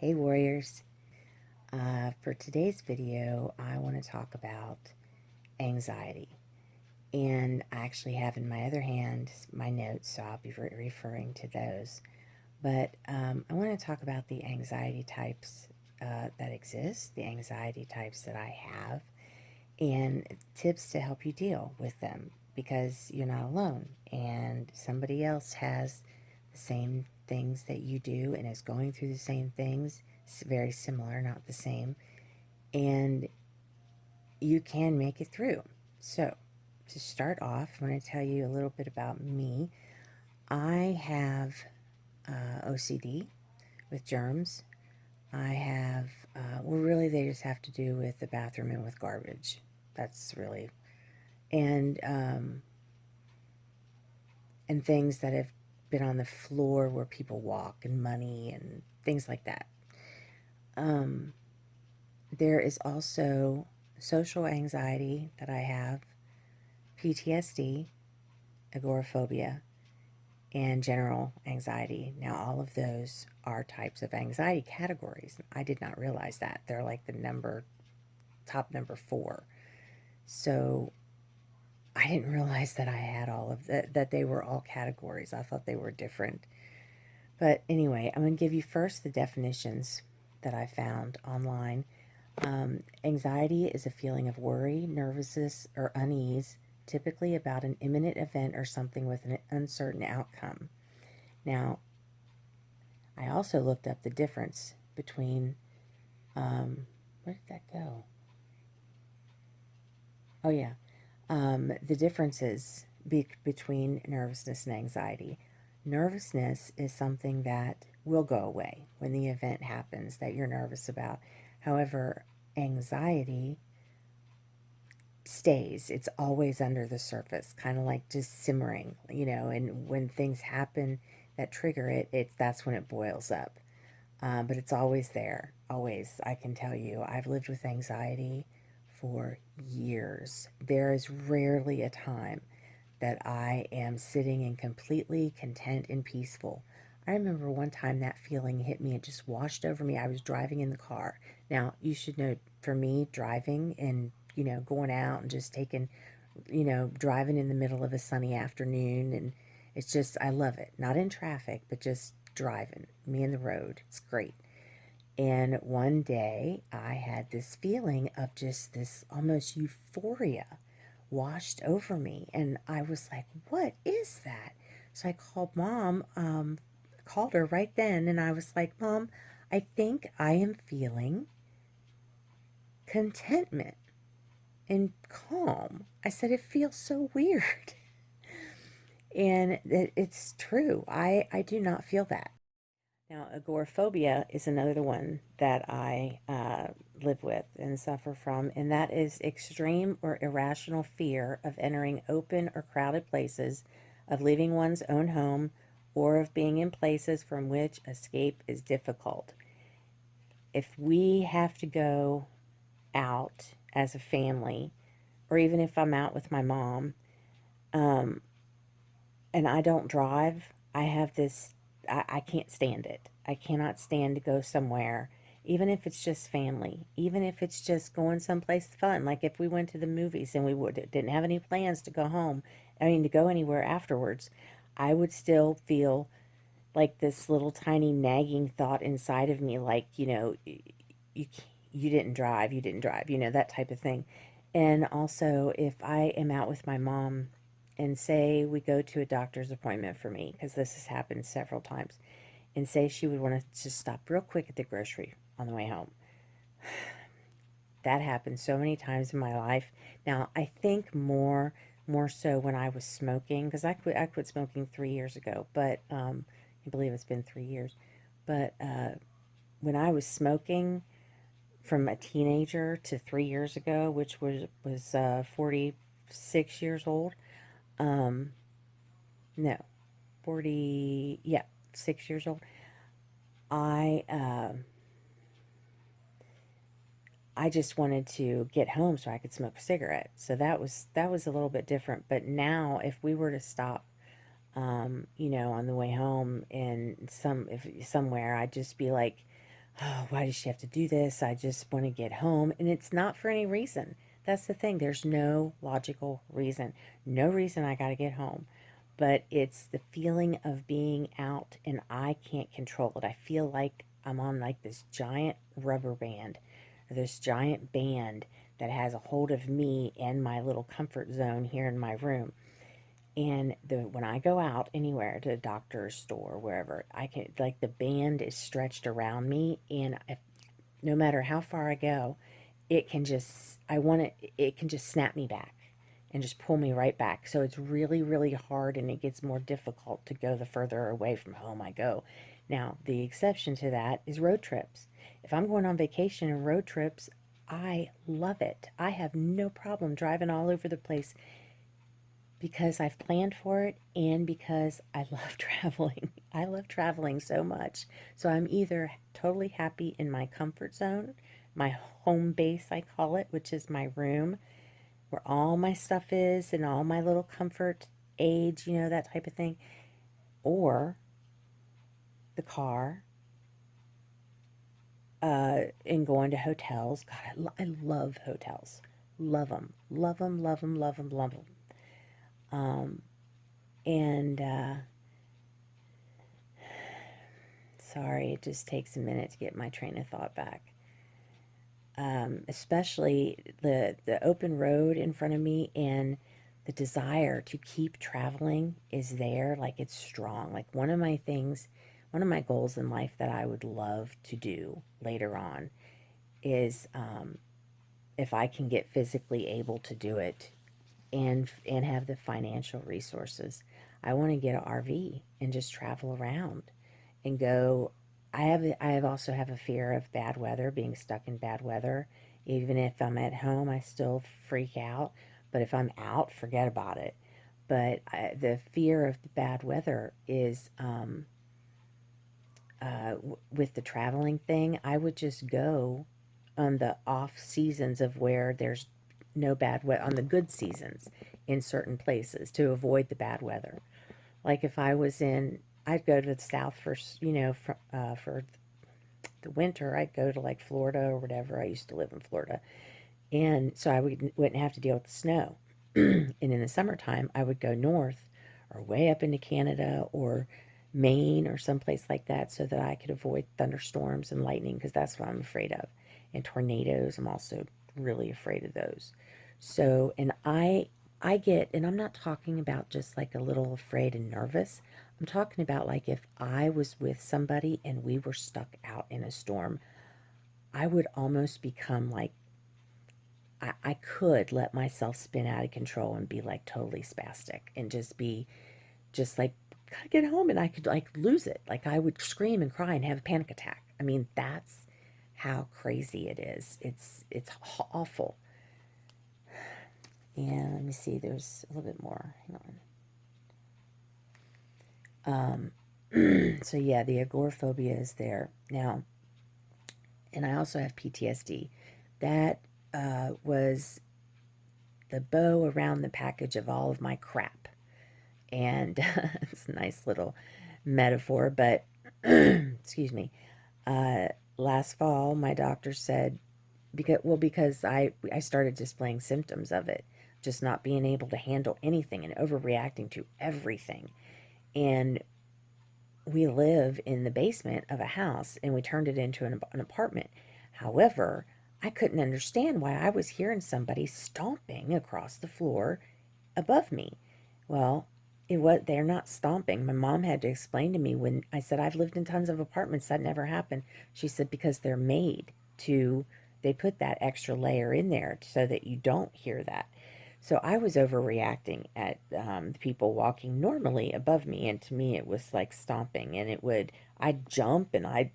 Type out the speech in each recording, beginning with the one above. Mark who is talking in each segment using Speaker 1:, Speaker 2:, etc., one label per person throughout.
Speaker 1: Hey warriors, for today's video I want to talk about anxiety, and I actually have in my other hand my notes, so I'll be referring to those. But I want to talk about the anxiety types that exist, the anxiety types that I have, and tips to help you deal with them, because you're not alone and somebody else has the same things that you do and is going through the same things. It's very similar, not the same, and you can make it through. So, to start off, I want to tell you a little bit about me. I have OCD with germs. I have, well, really, they just have to do with the bathroom and with garbage. That's really, and and things that have been on the floor where people walk, and money and things like that. Um, there is also social anxiety that I have, PTSD, agoraphobia, and general anxiety. Now, all of those are types of anxiety categories. I did not realize that. They're like the top number 4. So I didn't realize that I had all of that they were all categories. I thought they were different. But anyway, I'm going to give you first the definitions that I found online. Anxiety is a feeling of worry, nervousness, or unease, typically about an imminent event or something with an uncertain outcome. Now, I also looked up the difference between, where did that go? Oh, yeah. The differences between nervousness and anxiety. Nervousness is something that will go away when the event happens that you're nervous about. However, anxiety stays. It's always under the surface, kind of like just simmering, and when things happen that trigger it, that's when it boils up. But it's always there, always. I can tell you, I've lived with anxiety for years. There is rarely a time that I am sitting and completely content and peaceful. I remember one time that feeling hit me. It just washed over me. I was driving in the car. Now, you should know, for me, driving and, going out and just taking, driving in the middle of a sunny afternoon, and it's just, I love it. Not in traffic, but just driving, me and the road. It's great. And one day I had this feeling of just this almost euphoria washed over me. And I was like, what is that? So I called mom, called her right then, and I was like, Mom, I think I am feeling contentment and calm. I said, it feels so weird. And it's true. I do not feel that. Now, agoraphobia is another one that I live with and suffer from, and that is extreme or irrational fear of entering open or crowded places, of leaving one's own home, or of being in places from which escape is difficult. If we have to go out as a family, or even if I'm out with my mom, um, and I don't drive, I have this, I can't stand it. I cannot stand to go somewhere, even if it's just family, even if it's just going someplace fun. Like if we went to the movies and didn't have any plans to go home, to go anywhere afterwards, I would still feel like this little tiny nagging thought inside of me, like, you, you didn't drive, that type of thing. And also, if I am out with my mom and say we go to a doctor's appointment for me, because this has happened several times, and say she would want to just stop real quick at the grocery on the way home. That happened so many times in my life. Now, I think more so when I was smoking, because I quit smoking 3 years ago, but I believe it's been 3 years. But when I was smoking, from a teenager to 3 years ago, which was 46 years old. Um, no, 40. Yeah, 6 years old. I I just wanted to get home so I could smoke a cigarette. So that was a little bit different. But now, if we were to stop, on the way home in somewhere, I'd just be like, oh, why does she have to do this? I just want to get home. And it's not for any reason. That's the thing. There's no logical reason. No reason I got to get home. But it's the feeling of being out and I can't control it. I feel like I'm on like this giant rubber band, or this giant band that has a hold of me and my little comfort zone here in my room. And when I go out anywhere to a doctor's store, wherever, I can, like, the band is stretched around me, and no matter how far I go, it can just, I want it can just snap me back and just pull me right back. So it's really, really hard, and it gets more difficult to go the further away from home I go. Now, the exception to that is road trips. If I'm going on vacation and road trips, I love it. I have no problem driving all over the place because I've planned for it and because I love traveling. I love traveling so much. So I'm either totally happy in my comfort zone, my home base, I call it, which is my room, where all my stuff is and all my little comfort aids, that type of thing, or the car, and going to hotels. God, I love hotels. Love them. Love them, love them, love them, love them. And sorry, it just takes a minute to get my train of thought back. Especially the open road in front of me, and the desire to keep traveling is there. Like, it's strong. Like, one of my goals in life that I would love to do later on is, if I can get physically able to do it, and have the financial resources, I want to get an RV and just travel around and go. I have also have a fear of bad weather, being stuck in bad weather. Even if I'm at home, I still freak out. But if I'm out, forget about it. But the fear of the bad weather is, with the traveling thing. I would just go on the off seasons of where there's no bad weather, on the good seasons in certain places to avoid the bad weather. Like, if I was in, I'd go to the south for, for the winter. I'd go to like Florida or whatever. I used to live in Florida. And so I wouldn't have to deal with the snow. And in the summertime, I would go north or way up into Canada or Maine or someplace like that so that I could avoid thunderstorms and lightning, because that's what I'm afraid of. And tornadoes, I'm also really afraid of those. So, and I get, and I'm not talking about just like a little afraid and nervous. I'm talking about like if I was with somebody and we were stuck out in a storm, I would almost become like, I could let myself spin out of control and be like totally spastic and just be just like, gotta get home, and I could like lose it. Like, I would scream and cry and have a panic attack. I mean, that's how crazy it is. It's awful. And let me see, there's a little bit more. Hang on. So yeah, the agoraphobia is there now, and I also have PTSD. That was the bow around the package of all of my crap. And it's a nice little metaphor, but excuse me. Uh, Last fall, my doctor said, because I started displaying symptoms of it, just not being able to handle anything and overreacting to everything. And we live in the basement of a house, and we turned it into an apartment. However, I couldn't understand why I was hearing somebody stomping across the floor above me. Well, they're not stomping. My mom had to explain to me when I said I've lived in tons of apartments that never happened. She said because they're made to, they put that extra layer in there so that you don't hear that. So I was overreacting at the people walking normally above me, and to me it was like stomping, and I'd jump and I'd,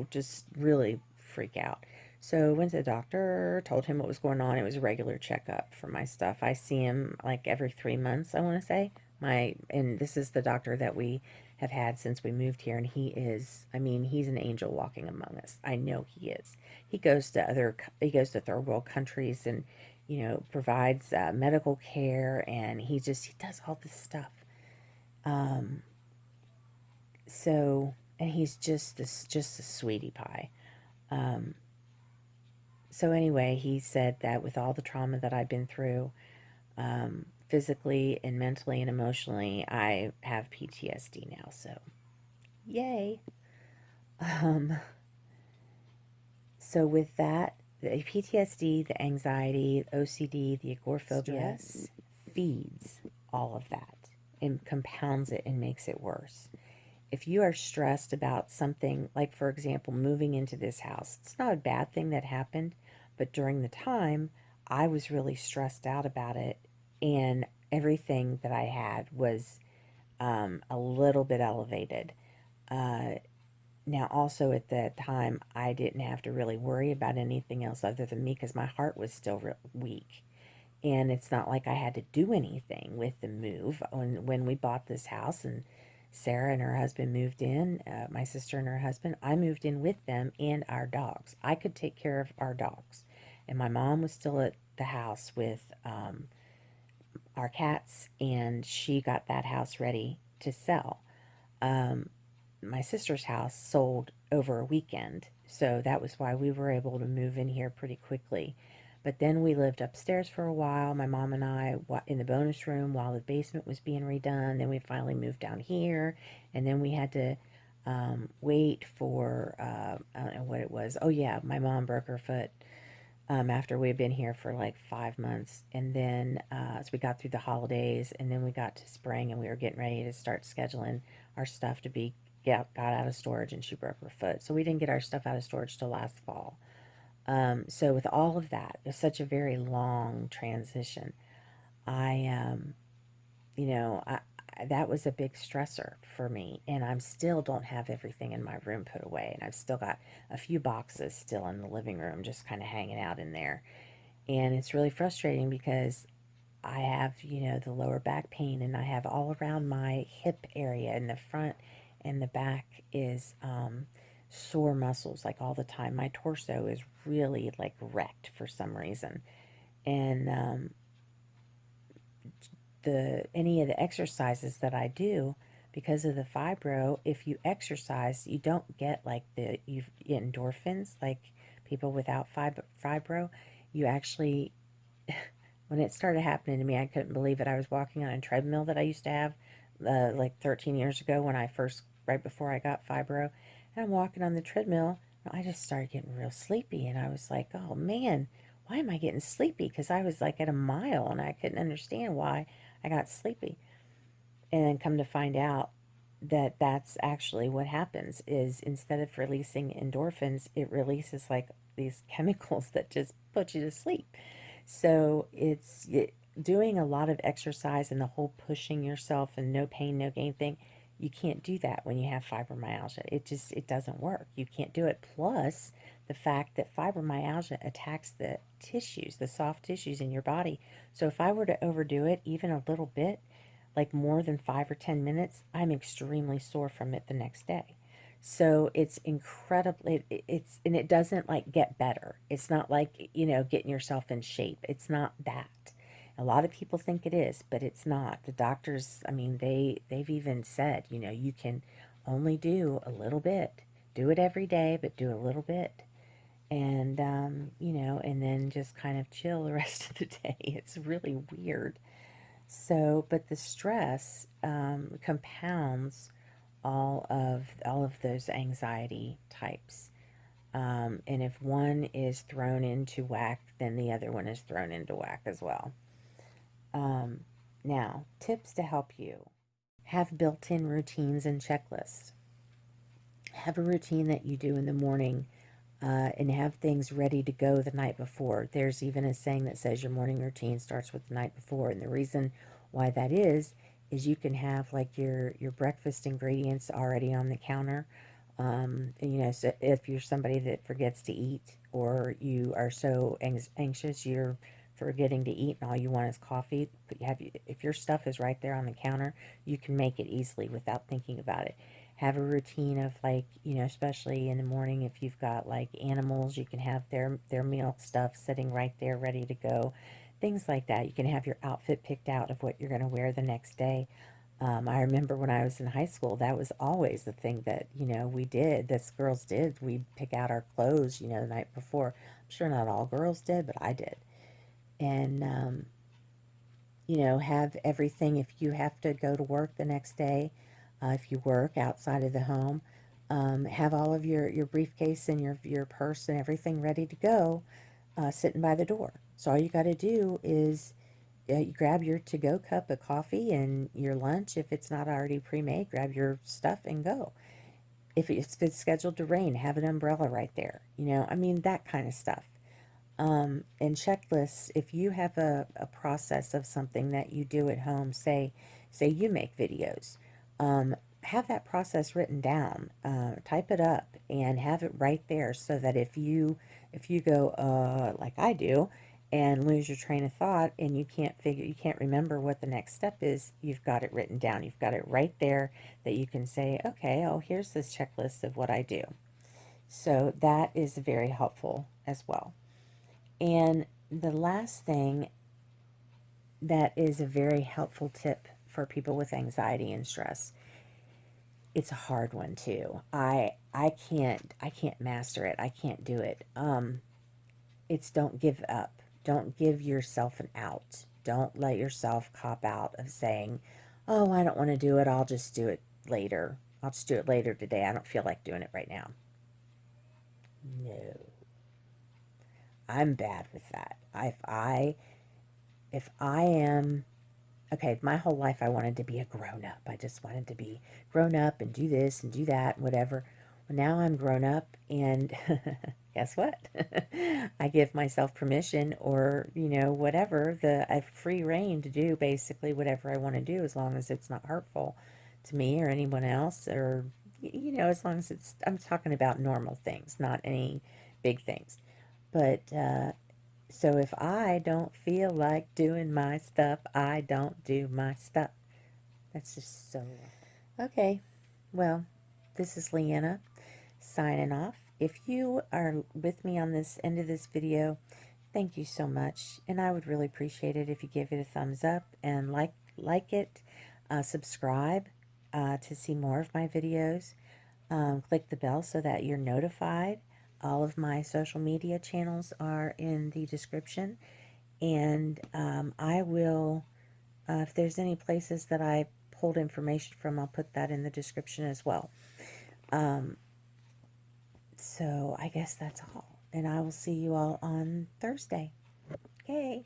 Speaker 1: just really freak out. So went to the doctor, told him what was going on. It was a regular checkup for my stuff. I see him like every 3 months, I want to say. And this is the doctor that we have had since we moved here, and I mean, he's an angel walking among us. I know he is. He goes to third world countries and, provides medical care, and he does all this stuff. Um, so, and he's just a sweetie pie. Um, so anyway, he said that with all the trauma that I've been through, physically and mentally and emotionally, I have PTSD now. So yay. Um, so with that, the PTSD, the anxiety, OCD, the agoraphobia stress feeds all of that and compounds it and makes it worse. If you are stressed about something, like for example, moving into this house, it's not a bad thing that happened, but during the time, I was really stressed out about it, and everything that I had was a little bit elevated. Uh, Now, also at that time, I didn't have to really worry about anything else other than me because my heart was still weak. And it's not like I had to do anything with the move. When we bought this house and Sarah and her husband moved in, my sister and her husband, I moved in with them and our dogs. I could take care of our dogs. And my mom was still at the house with our cats, and she got that house ready to sell. Um, my sister's house sold over a weekend, so that was why we were able to move in here pretty quickly. But then we lived upstairs for a while, my mom and I, in the bonus room while the basement was being redone. Then we finally moved down here, and then we had to wait for, I don't know what it was. Oh, yeah, my mom broke her foot after we had been here for like 5 months. And then, so we got through the holidays, and then we got to spring, and we were getting ready to start scheduling our stuff to be got out of storage, and she broke her foot. So we didn't get our stuff out of storage till last fall. So with all of that, it's such a very long transition. I, you know, that was a big stressor for me, and I'm still don't have everything in my room put away, and I've still got a few boxes still in the living room, just kind of hanging out in there. And it's really frustrating because I have, the lower back pain, and I have all around my hip area in the front and the back is sore muscles like all the time. My torso is really like wrecked for some reason. And the any of the exercises that I do, because of the fibro, if you exercise, you don't get like the endorphins like people without fibro. You actually, when it started happening to me, I couldn't believe it. I was walking on a treadmill that I used to have like 13 years ago when I first, right before I got fibro. And I'm walking on the treadmill, and I just started getting real sleepy. And I was like, oh man, why am I getting sleepy? Because I was like at a mile and I couldn't understand why I got sleepy. And then come to find out that that's actually what happens is instead of releasing endorphins, it releases like these chemicals that just put you to sleep. So doing a lot of exercise and the whole pushing yourself and no pain, no gain thing. You can't do that when you have fibromyalgia. It doesn't work. You can't do it. Plus, the fact that fibromyalgia attacks the tissues, the soft tissues in your body. So if I were to overdo it even a little bit, like more than 5 or 10 minutes, I'm extremely sore from it the next day. So it's incredibly, it's, and it doesn't like get better. It's not like, getting yourself in shape. It's not that. A lot of people think it is, but it's not. The doctors, I mean, they've even said, you can only do a little bit. Do it every day, but do a little bit. And, and then just kind of chill the rest of the day. It's really weird. So, but the stress compounds all of those anxiety types. And if one is thrown into whack, then the other one is thrown into whack as well. Um, Now, tips to help you: have built-in routines and checklists. Have a routine that you do in the morning, and have things ready to go the night before. There's even a saying that says your morning routine starts with the night before, and the reason why that is you can have like your breakfast ingredients already on the counter. And, so if you're somebody that forgets to eat, or you are so anxious you're forgetting to eat and all you want is coffee, but if your stuff is right there on the counter, you can make it easily without thinking about it. Have a routine of like, especially in the morning, if you've got like animals, you can have their meal stuff sitting right there ready to go. Things like that. You can have your outfit picked out of what you're going to wear the next day. I remember when I was in high school, that was always the thing that, we did, this girls did. We'd pick out our clothes, the night before. I'm sure not all girls did, but I did. And, have everything if you have to go to work the next day, if you work outside of the home, have all of your briefcase and your purse and everything ready to go, sitting by the door. So all you got to do is you grab your to-go cup of coffee and your lunch. If it's not already pre-made, grab your stuff and go. If it's scheduled to rain, have an umbrella right there. I mean, that kind of stuff. And checklists, if you have a process of something that you do at home, say you make videos, have that process written down, type it up and have it right there so that if you go like I do and lose your train of thought and you can't remember what the next step is, you've got it written down. You've got it right there that you can say, okay, oh, here's this checklist of what I do. So that is very helpful as well. And the last thing that is a very helpful tip for people with anxiety and stress, it's a hard one too. I can't master it. I can't do it. It's don't give up. Don't give yourself an out. Don't let yourself cop out of saying, "Oh, I don't want to do it. I'll just do it later. I'll just do it later today. I don't feel like doing it right now." No. I'm bad with that. If I am okay, my whole life I wanted to be a grown up. I just wanted to be grown up and do this and do that and whatever. Well, now I'm grown up and guess what? I give myself permission or, whatever. I have free reign to do basically whatever I want to do as long as it's not hurtful to me or anyone else or, as long as I'm talking about normal things, not any big things. But so if I don't feel like doing my stuff, I don't do my stuff. That's just so. Okay, well, this is LeeAnna signing off. If you are with me on this end of this video, thank you so much. And I would really appreciate it if you give it a thumbs up and like it. Subscribe to see more of my videos. Click the bell so that you're notified. All of my social media channels are in the description. And I will, if there's any places that I pulled information from, I'll put that in the description as well. Um, so I guess that's all. And I will see you all on Thursday. Okay.